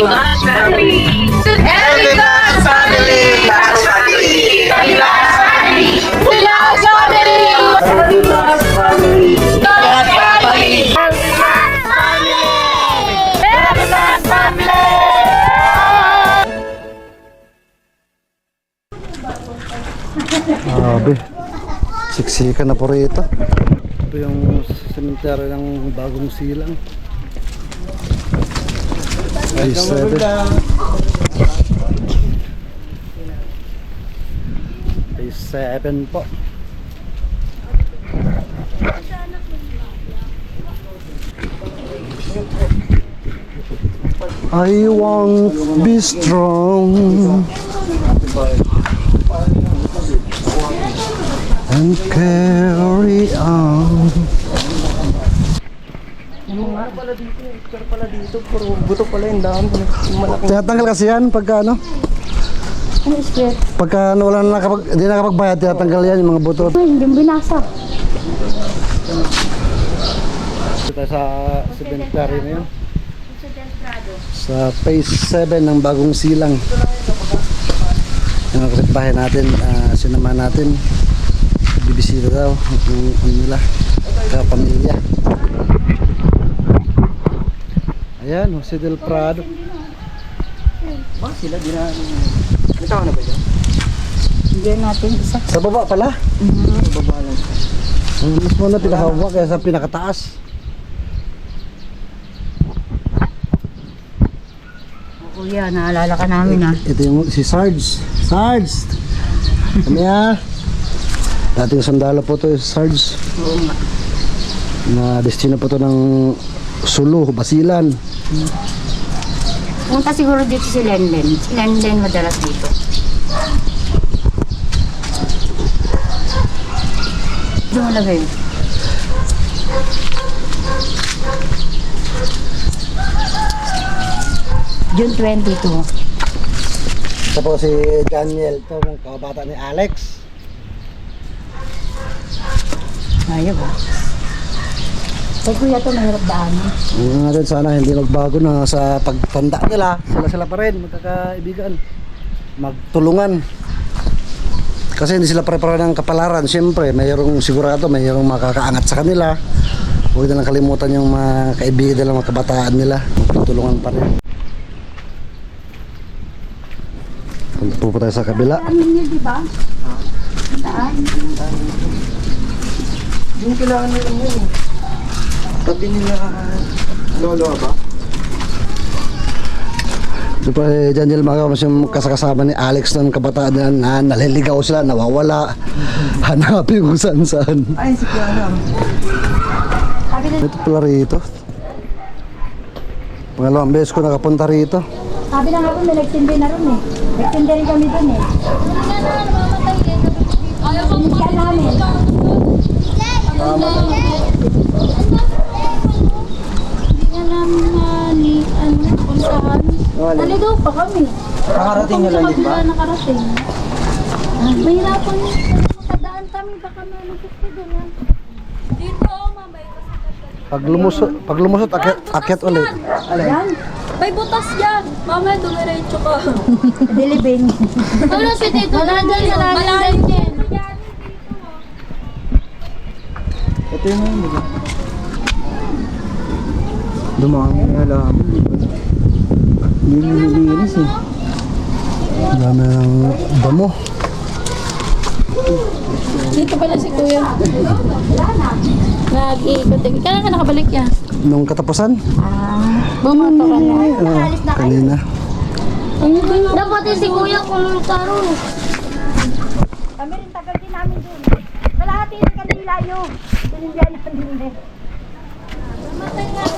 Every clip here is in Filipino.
Last family. Every last family. Last family. Every last family. The last family. Every last family. Last family. Every last family. Every last family. Grabe. Siksikan na po rito. Ito yung cemetery ng Bagong Silang. Phase 7. Phase 7 po. I won't be strong and carry on. Pala dito, puro buto pala yung dami. Malaki. Tinatanggal kasi yan pagka ano? Ano split? Pagka ano, wala na hindi nakapagbayad, tinatanggal yan yung mga buto. Ay, hindi mo binasa. Dito sa cemetery na yun. Sa phase 7 ng Bagong Silang. Yung kapitbahay natin, sinama natin. Bibisita daw ang nila, kapamilya. Ayan, Jose del Prado. Ba sila dinaan. Natawa na ba dyan? Hindi natin isa. Sa baba pala? Baba lang. Mas muna pinakawa kaya sa pinakataas. Kuya, naalala ka namin ah. Ito yung si Sarge. Sarge! Kami dating sandalo po to si Sarge. Oo nga. Na destino po to ng Sulu, Basilan. Punta siguro dito si Lenlen. Si Lenlen madalas dito. Doon mo lagay. June 22. Ito po si Daniel, ito yung kabata ni Alex. Ayaw ba? Pag kuya ito mahirap daanan. Ano natin sana hindi magbago na sa pagtanda nila. Sila pa rin, magkakaibigan. Magtulungan. Kasi hindi sila pare-pare ng kapalaran. Siyempre, mayroong sigurado, mayroong makakaangat sa kanila. Huwag nilang kalimutan yung mga kaibigan nila, mga kabataan nila. Tutulungan pa rin. Punta po tayo sa kabila. Ano niya, di ba? Daan. Hindi kailangan nila yun. Tabi nila lolo ba? Ito pa Daniel Magamas yung kasakasama ni Alex ng kabataan na naliligaw sila, nawawala. Hanapin kung saan saan. Ay, si Kiana. Ito pala rito. Pangalawang beses ko nakapunta rito. Sabi na nga po, may nagtindi na rin eh. Nagtindi rin kami dun eh. Sinisyan namin. Hindi nga namin ni ano kung saan. Naligaw pa kami. Nakarating nyo lang, di ba? Nakarating. Mahirapan makadaan kami. Baka malusot doon yan. Dito, mamay. Pag lumusot akyat ulit. Yan. May butas yan. Mamay, dumiretso ka. Dilibing. Ano si Tito? Malalim din. Ito yun yun, di ba? Dumami na alam. Hindi mo nilinis eh. Ang dami ng damo. Dito pala si Kuya. Nag-iikot. Kailan ka nakabalik yan? Nung katapusan? Bumato ka na. Kanina. Dapat si Kuya pumunta ron. Kami rin tagal din namin dun. Kalahati rin kami layo. Sinindyan namin din.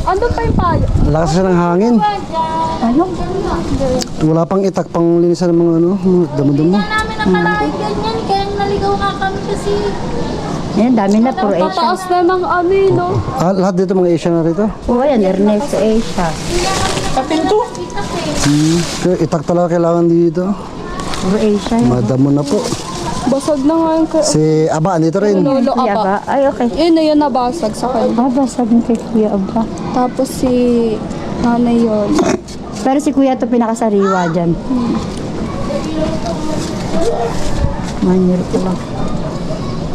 Andun pa yung payo. Lakas siya ng hangin. Anong? Wala pang itak pang linisan ng mga ano, mga damo-damo. Hindi namin nakalain ganyan. Kaya naligaw nga kami kasi. Yan, dami na puro Asia. Tataas na ng ano eh, no? Lahat dito mga Asian na rito. Oo, yan, Ernesto Asia. Kapinto? Kaya itak talaga kailangan dito. Puro Asia yan. Madamo na po. Basag na nga yung Si Aba, andito rin. Lolo Kuya Aba. Aba? Ay, okay. Yun na yun nabasag sa kanya. Ah, basag ni kay Kuya Aba. Tapos si nanay yun. Pero si kuya to pinakasariwa dyan. Manyer ko lang.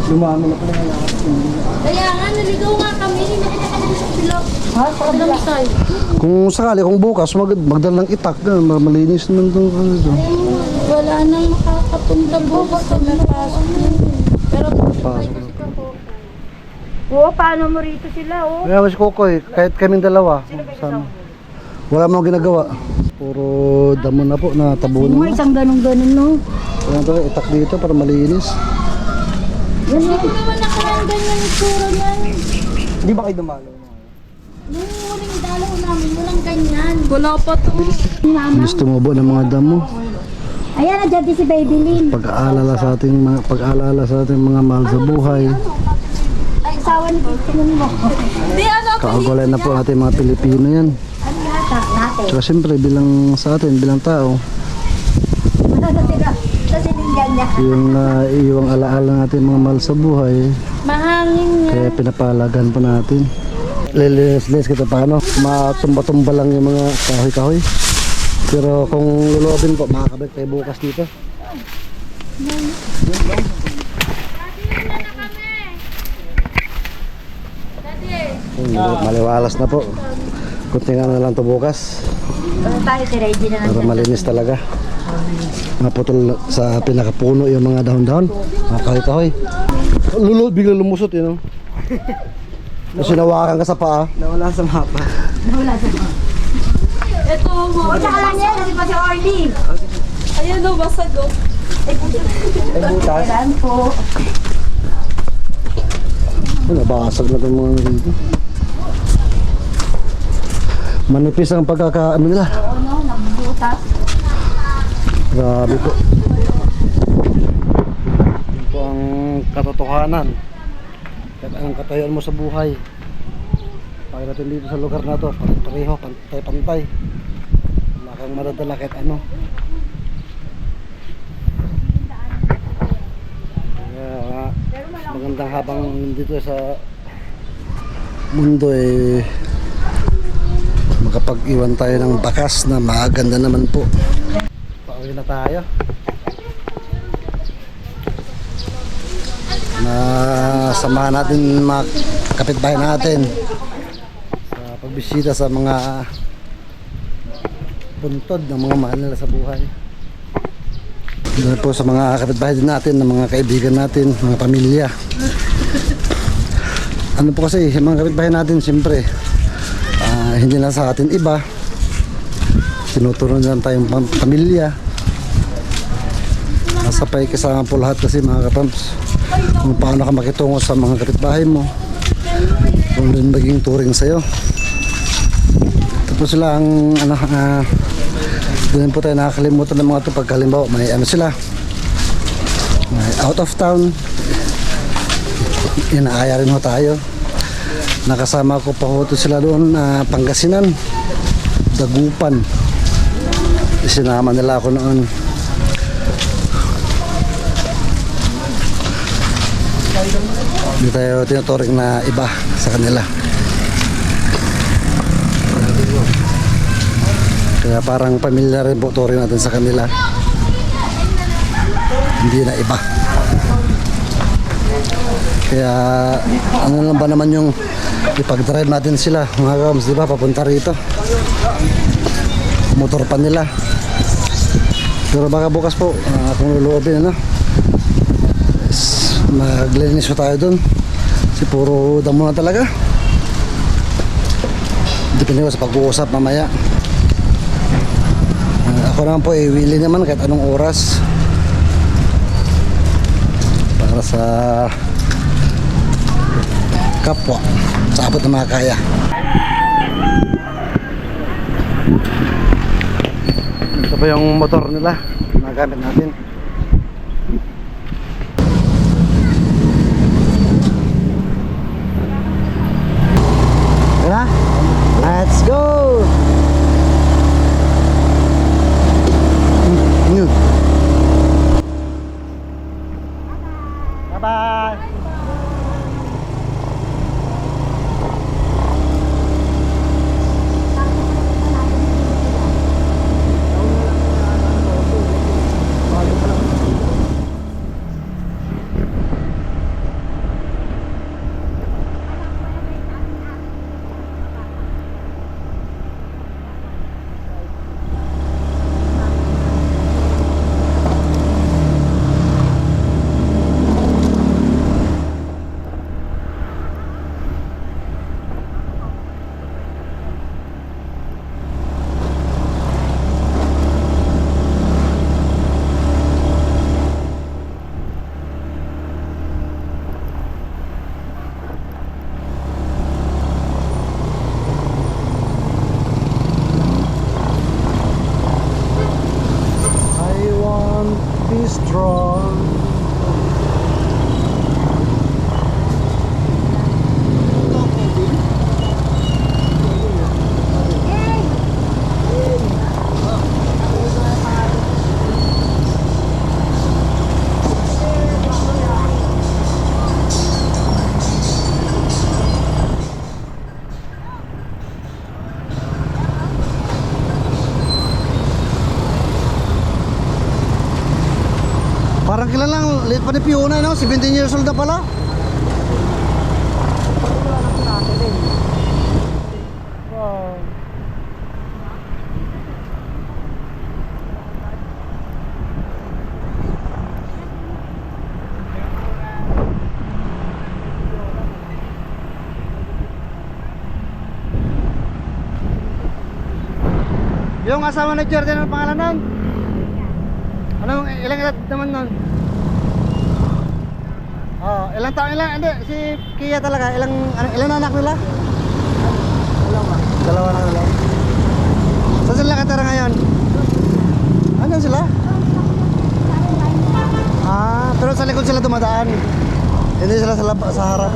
Dumami na pala ng lakas. Kaya nga, naligaw nga kami. Nakita kami sa bilog. Ha? Kabilang side. Kung sakali, kung bukas, magdala ng itak na, malinis naman itong ano ito. Wala nang makakapunta bukas sa pasok. Pero Pasok na. Oo, paano mo rito sila, oh? Kaya mas Kokoy, kahit kaming dalawa, sama. Wala mo ginagawa. Puro damo na po, natabunan Mga na. isang ganun-ganun, no? Kaya ito, itak dito para malinis. hindi ko naman nakaraan ganyan yung tsura niyan. Hindi ba kayo dumalo? Nung huling dalaw namin, walang ganyan. Wala pa to. Gusto mo ba ng mga damo? Ayan, nandiyan din si Baby Lynn. Pag-aalala sa ating mga mahal sa buhay. Ay, asawa ni Tingnan mo. Kaugalian na po natin mga Pilipino yan. Ano yata natin? Saka siyempre bilang sa atin, bilang tao, Sa sininggan niya. yung iwang alaala natin mga mahal sa buhay, Mahangin nga. kaya pinapalagan po natin. Lilinis kita paano, matumba-tumba lang yung mga kahoy-kahoy. Pero kung lulobin po, makakabit tayo bukas dito. Maliwalas na po. Kunti nga na lang to bukas Tayo si Reggie na para malinis talaga. Maputol sa pinakapuno yung mga dahon-dahon, mga kahoy-kahoy. Biglang lumusot yun, no? Kasi nawakan ka sa paa. Nawala sa mapa. Ito, O, tsaka niya, kasi pa si Orly. ayan o, basag o. Ay butas. Kailan po. Nabasag na itong mga dito. Manipis ang pagkakaano nila. Oo, no, nagbutas. Grabe po. Yun po ang katotohanan. Kahit anong katayuan mo sa buhay. Pag natin dito sa lugar na to, pareho, pantay-pantay. Wala kang madadala kahit ano. Kaya magandang habang dito sa mundo makapag-iwan tayo ng bakas na maganda naman po. Pauwi na tayo. Samahan natin mga kapitbahay natin sa pagbisita sa mga puntod ng mga mahal nila sa buhay. Dahil po sa mga kapitbahay din natin, ng mga kaibigan natin, mga pamilya. Ano po kasi, mga kapitbahay natin, siyempre, hindi lang sa atin iba. Tinuturo lang tayong pamilya. Nasapay kasama po lahat kasi mga katamps. Kung paano ka makitungo sa mga kapitbahay mo. Kung rin maging turing sa'yo. Tapos sila ang doon po tayo nakakalimutan ng mga ito pag halimbawa may ano sila, may out of town, inaaya rin ho tayo. Nakasama ko pa ho sila doon Pangasinan, Dagupan. Isinama nila ako noon. Hindi tayo tinuturing na iba sa kanila. Kaya parang pamilya rin po turing natin sa kanila. Hindi na iba. Kaya ano lang ba naman yung ipag-drive natin sila mga kams, di ba, papunta rito. Motor pa nila. Pero baka bukas po kung luluobin maglinis po tayo dun. Kasi puro damo na talaga. Depende ko sa pag-uusap mamaya. Ako naman po willing naman kahit anong oras para sa kapwa sa abot na mga kaya. Ito pa yung motor nila na gamit natin. Tara, let's go! Bye-bye! Parang kailan lang, late pa ni Fiona, no? 17 years old na pala. Wow. Yung asawa ni Jordan, ang pangalan nun? Anong, ilang edad naman nun? Oh, ilang taon, hindi, si Kia talaga, ilang anak nila? Dalawa na nila. Saan sila katara ngayon? Andyan sila? Ah, pero sa likod sila dumadaan. Hindi sila sa harap.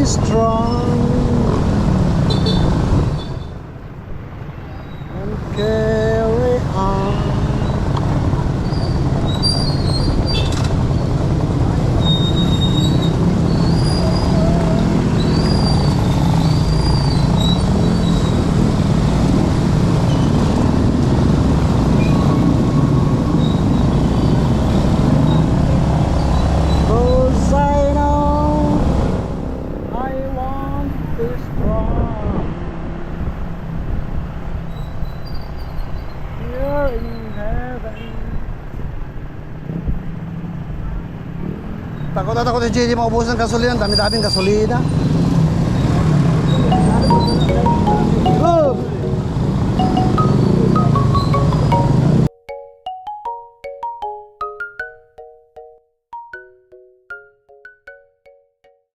Strong and carry on. Cause I know I want this strong. You're in heaven. Takot na takot si JJ maubos ng gasolina. Dami-daming gasolina.